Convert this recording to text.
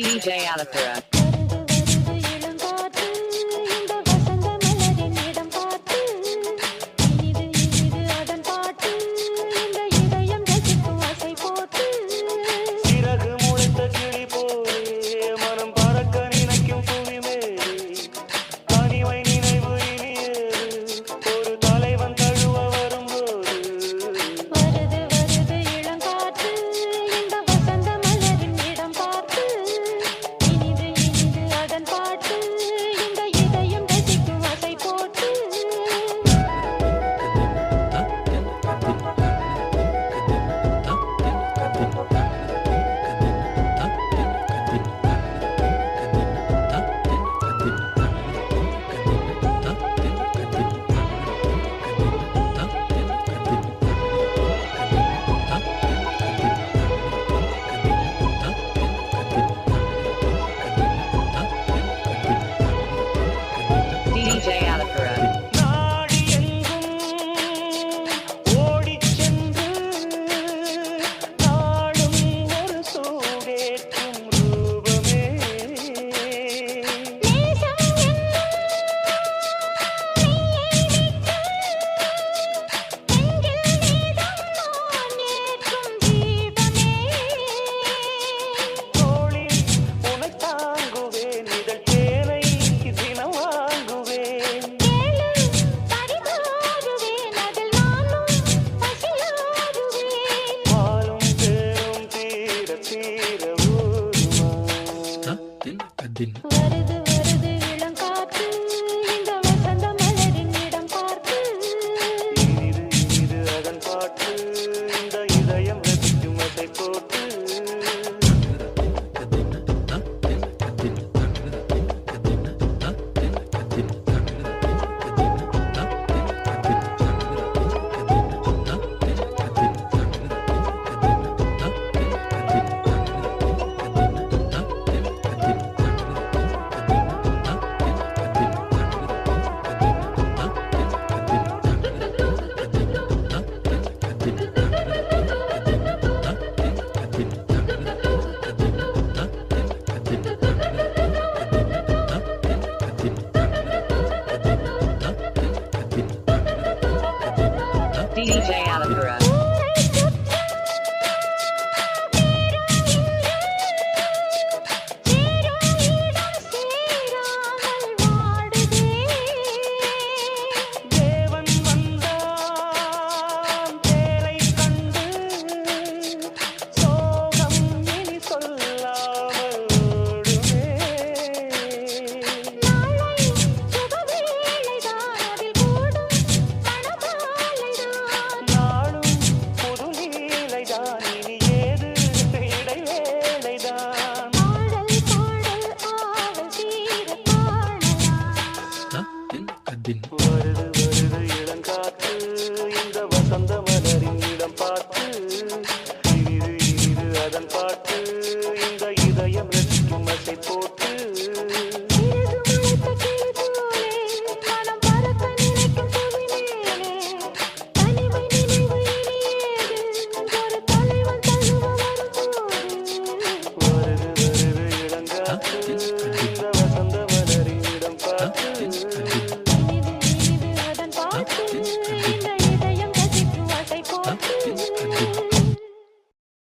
DJ Alapura. DJ Alapura. வருது வருது இளங்காற்று இந்த வசந்த மலரின் இடம் பார்த்து இனிது இனிது அதன் பாட்டு இந்த இதயம் ரசிக்கும் அசை போட்டு DJ Alapura. தேவன் வந்தான் தேரை கண்டு சோகம் இனி சொல்லாமல் ஓடுமே நாளும் புது லீலைதான் இனி ஏது இடைவேளைதான் வருது வருது இளங்காற்று இந்த வசந்த மலரின் இடம் பார்த்து இனிது இனிது அதன் பாட்டு